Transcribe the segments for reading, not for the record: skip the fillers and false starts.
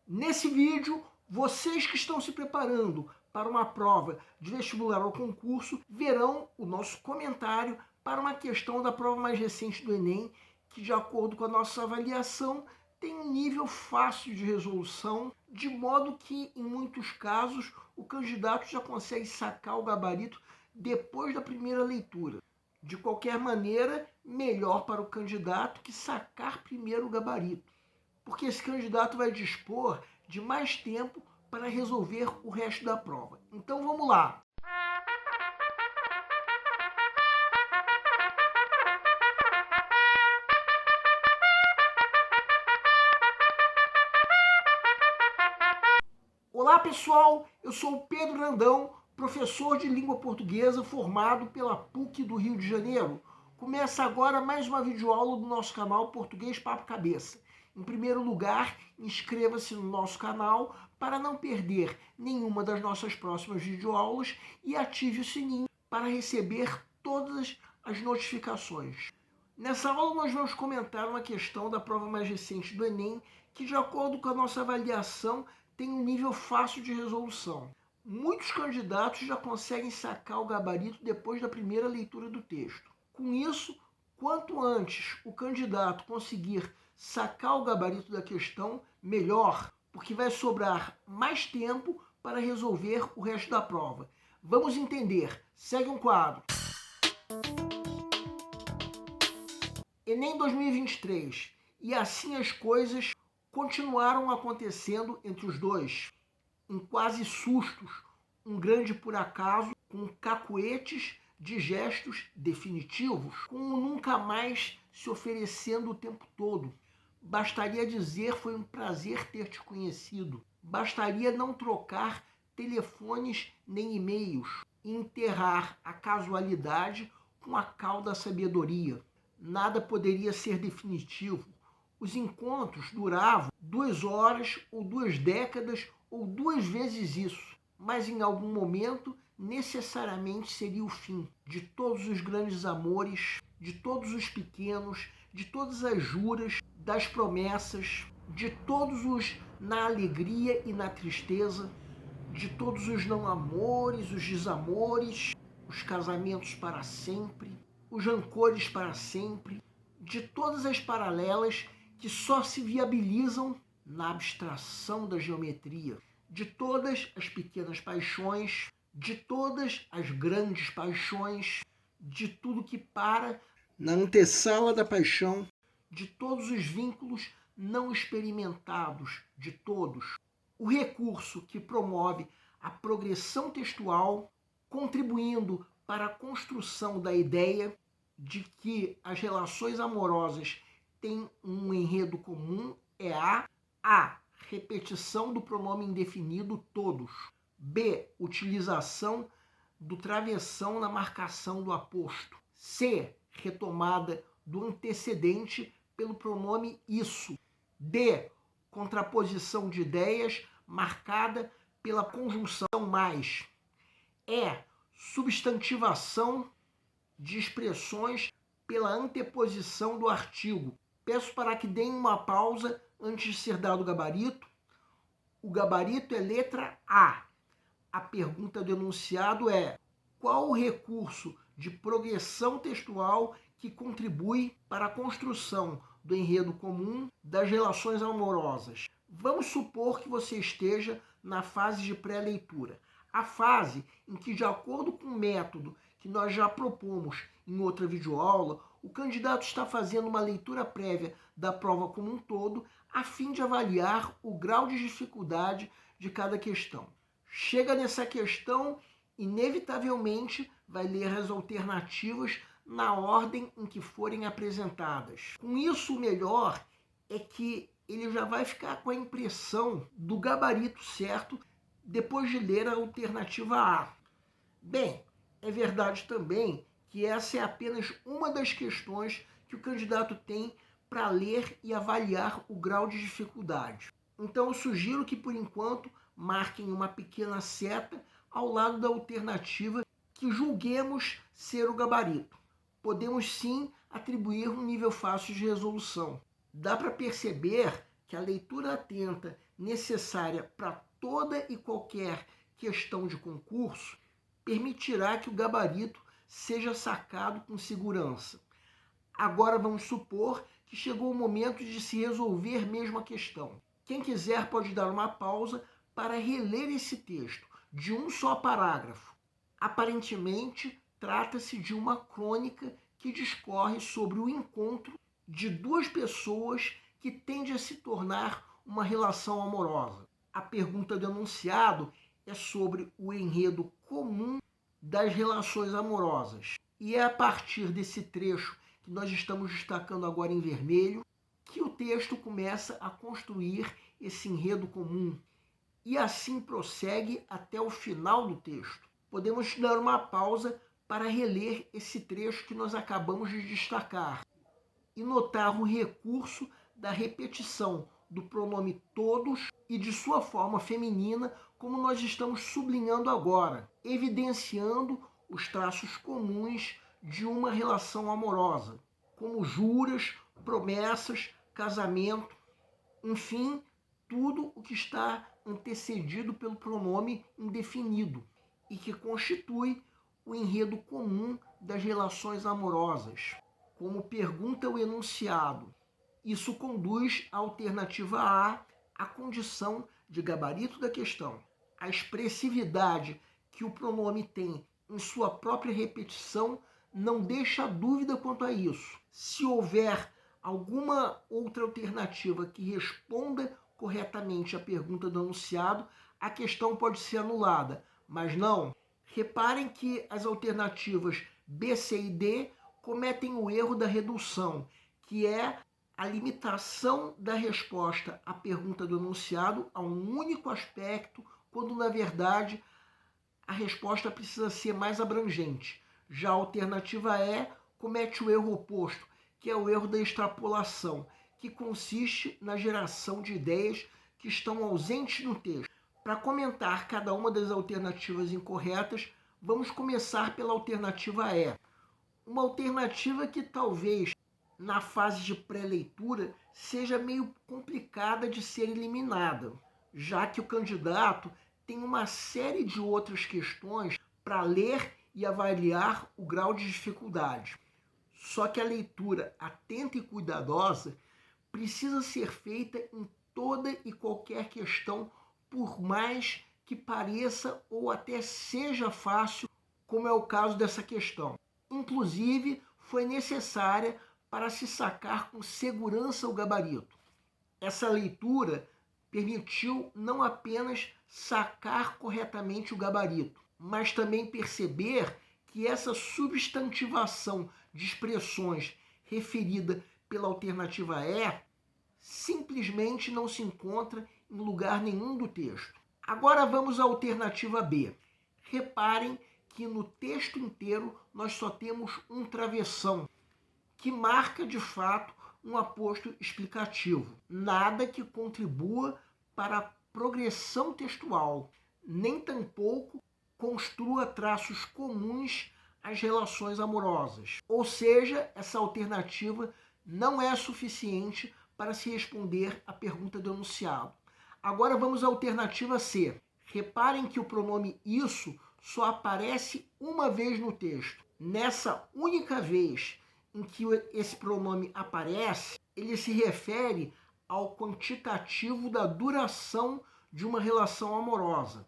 Nesse vídeo, vocês que estão se preparando para uma prova de vestibular ou concurso verão o nosso comentário para uma questão da prova mais recente do Enem, que de acordo com a nossa avaliação tem um nível fácil de resolução, de modo que em muitos casos o candidato já consegue sacar o gabarito depois da primeira leitura. De qualquer maneira, melhor para o candidato que sacar primeiro o gabarito, porque esse candidato vai dispor de mais tempo para resolver o resto da prova. Então vamos lá! Olá pessoal, eu sou o Pedro Randão, professor de língua portuguesa formado pela PUC do Rio de Janeiro. Começa agora mais uma videoaula do nosso canal Português Papo Cabeça. Em primeiro lugar, inscreva-se no nosso canal para não perder nenhuma das nossas próximas videoaulas e ative o sininho para receber todas as notificações. Nessa aula nós vamos comentar uma questão da prova mais recente do Enem, que de acordo com a nossa avaliação tem um nível fácil de resolução. Muitos candidatos já conseguem sacar o gabarito depois da primeira leitura do texto. Com isso, quanto antes o candidato conseguir sacar o gabarito da questão, melhor, porque vai sobrar mais tempo para resolver o resto da prova. Vamos entender. Segue um quadro. Enem 2023. E assim as coisas continuaram acontecendo entre os dois, em quase sustos, um grande por acaso, com cacuetes de gestos definitivos, com um nunca mais se oferecendo o tempo todo. Bastaria dizer: foi um prazer ter te conhecido. Bastaria não trocar telefones nem e-mails e enterrar a casualidade com a cal da sabedoria. Nada poderia ser definitivo. Os encontros duravam 2 horas ou 2 décadas ou 2 vezes isso, mas em algum momento necessariamente seria o fim de todos os grandes amores, de todos os pequenos, de todas as juras, das promessas, de todos os na alegria e na tristeza, de todos os não amores, os desamores, os casamentos para sempre, os rancores para sempre, de todas as paralelas que só se viabilizam na abstração da geometria, de todas as pequenas paixões, de todas as grandes paixões, de tudo que para na antessala da paixão, de todos os vínculos não experimentados, de todos. O recurso que promove a progressão textual, contribuindo para a construção da ideia de que as relações amorosas têm um enredo comum, é A. Repetição do pronome indefinido todos. B. Utilização do travessão na marcação do aposto. C. Retomada do antecedente pelo pronome isso. D. Contraposição de ideias marcada pela conjunção mais. E. Substantivação de expressões pela anteposição do artigo. Peço para que deem uma pausa antes de ser dado o gabarito. O gabarito é letra A. A pergunta do enunciado é: qual o recurso de progressão textual que contribui para a construção do enredo comum das relações amorosas? Vamos supor que você esteja na fase de pré-leitura. A fase em que, de acordo com o método que nós já propomos em outra videoaula, o candidato está fazendo uma leitura prévia da prova como um todo, a fim de avaliar o grau de dificuldade de cada questão. Chega nessa questão, inevitavelmente vai ler as alternativas na ordem em que forem apresentadas. Com isso, o melhor é que ele já vai ficar com a impressão do gabarito certo depois de ler a alternativa A. Bem, é verdade também que essa é apenas uma das questões que o candidato tem para ler e avaliar o grau de dificuldade. Então eu sugiro que, por enquanto, marquem uma pequena seta ao lado da alternativa que julguemos ser o gabarito. Podemos sim atribuir um nível fácil de resolução. Dá para perceber que a leitura atenta necessária para toda e qualquer questão de concurso permitirá que o gabarito seja sacado com segurança. Agora vamos supor que chegou o momento de se resolver mesmo a questão. Quem quiser pode dar uma pausa para reler esse texto, de um só parágrafo. Aparentemente, trata-se de uma crônica que discorre sobre o encontro de duas pessoas que tende a se tornar uma relação amorosa. A pergunta do enunciado é sobre o enredo comum das relações amorosas. E é a partir desse trecho que nós estamos destacando agora em vermelho que o texto começa a construir esse enredo comum e assim prossegue até o final do texto. Podemos dar uma pausa para reler esse trecho que nós acabamos de destacar e notar o recurso da repetição do pronome todos e de sua forma feminina, como nós estamos sublinhando agora, evidenciando os traços comuns de uma relação amorosa, como juras, promessas, casamento, enfim, tudo o que está antecedido pelo pronome indefinido e que constitui o enredo comum das relações amorosas. Como pergunta o enunciado, isso conduz à alternativa A à condição de gabarito da questão. A expressividade que o pronome tem em sua própria repetição não deixa dúvida quanto a isso. Se houver alguma outra alternativa que responda corretamente à pergunta do enunciado, a questão pode ser anulada, mas não. Reparem que as alternativas B, C e D cometem o erro da redução, que é a limitação da resposta à pergunta do enunciado a um único aspecto, quando na verdade a resposta precisa ser mais abrangente. Já a alternativa E comete o erro oposto, que é o erro da extrapolação, que consiste na geração de ideias que estão ausentes no texto. Para comentar cada uma das alternativas incorretas, vamos começar pela alternativa E. Uma alternativa que talvez na fase de pré-leitura seja meio complicada de ser eliminada, já que o candidato tem uma série de outras questões para ler e avaliar o grau de dificuldade. Só que a leitura atenta e cuidadosa precisa ser feita em toda e qualquer questão, por mais que pareça ou até seja fácil, como é o caso dessa questão. Inclusive, foi necessária para se sacar com segurança o gabarito. Essa leitura permitiu não apenas sacar corretamente o gabarito, mas também perceber que essa substantivação de expressões referida pela alternativa E simplesmente não se encontra em lugar nenhum do texto. Agora vamos à alternativa B. Reparem que no texto inteiro nós só temos um travessão, que marca de fato um aposto explicativo. Nada que contribua para a progressão textual, nem tampouco construa traços comuns às relações amorosas. Ou seja, essa alternativa não é suficiente para se responder à pergunta do enunciado. Agora vamos à alternativa C. Reparem que o pronome isso só aparece uma vez no texto. Nessa única vez em que esse pronome aparece, ele se refere ao quantitativo da duração de uma relação amorosa,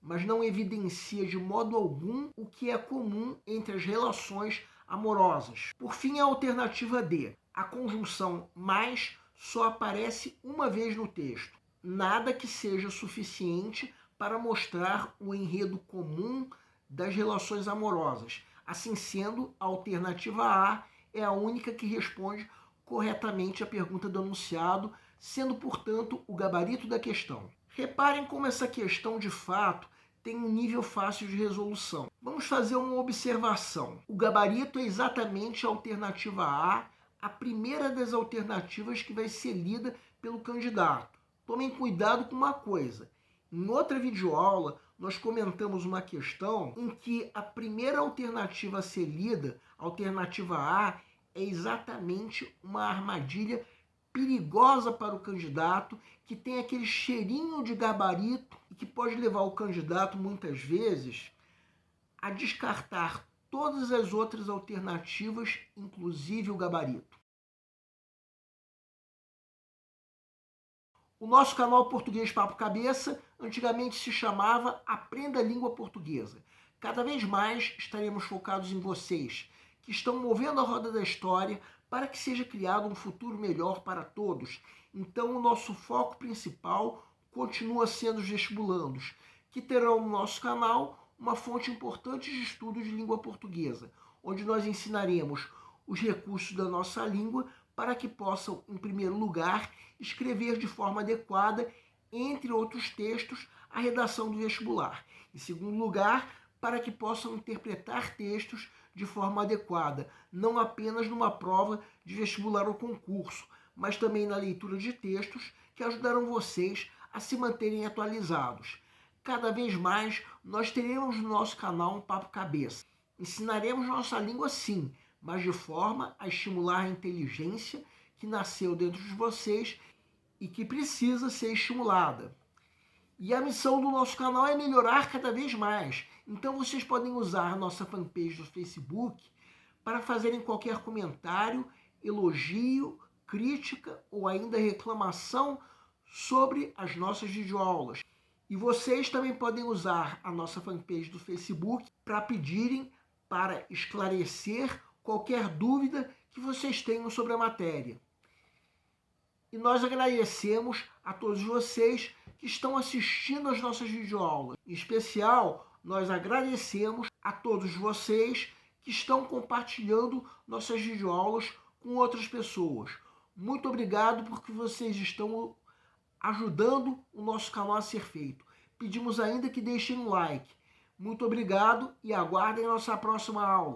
mas não evidencia de modo algum o que é comum entre as relações amorosas. Por fim, a alternativa D. A conjunção mais só aparece uma vez no texto. Nada que seja suficiente para mostrar o enredo comum das relações amorosas. Assim sendo, a alternativa A é a única que responde corretamente à pergunta do enunciado, sendo, portanto, o gabarito da questão. Reparem como essa questão, de fato, tem um nível fácil de resolução. Vamos fazer uma observação. O gabarito é exatamente a alternativa a primeira das alternativas que vai ser lida pelo candidato. Tomem cuidado com uma coisa. Em outra videoaula, nós comentamos uma questão em que a primeira alternativa a ser lida, a alternativa A, é exatamente uma armadilha perigosa para o candidato, que tem aquele cheirinho de gabarito e que pode levar o candidato, muitas vezes, a descartar todas as outras alternativas, inclusive o gabarito. O nosso canal Português Papo Cabeça antigamente se chamava Aprenda a Língua Portuguesa. Cada vez mais estaremos focados em vocês, que estão movendo a roda da história para que seja criado um futuro melhor para todos. Então, o nosso foco principal continua sendo os vestibulandos, que terão no nosso canal uma fonte importante de estudo de língua portuguesa, onde nós ensinaremos os recursos da nossa língua para que possam, em primeiro lugar, escrever de forma adequada, entre outros textos, a redação do vestibular. Em segundo lugar, para que possam interpretar textos de forma adequada, não apenas numa prova de vestibular ou concurso, mas também na leitura de textos que ajudarão vocês a se manterem atualizados. Cada vez mais, nós teremos no nosso canal um Papo Cabeça. Ensinaremos nossa língua sim, mas de forma a estimular a inteligência que nasceu dentro de vocês e que precisa ser estimulada. E a missão do nosso canal é melhorar cada vez mais. Então vocês podem usar a nossa fanpage do Facebook para fazerem qualquer comentário, elogio, crítica ou ainda reclamação sobre as nossas videoaulas. E vocês também podem usar a nossa fanpage do Facebook para pedirem para esclarecer qualquer dúvida que vocês tenham sobre a matéria. E nós agradecemos a todos vocês que estão assistindo às nossas videoaulas. Em especial, nós agradecemos a todos vocês que estão compartilhando nossas videoaulas com outras pessoas. Muito obrigado porque vocês estão ajudando o nosso canal a ser feito. Pedimos ainda que deixem um like. Muito obrigado e aguardem a nossa próxima aula.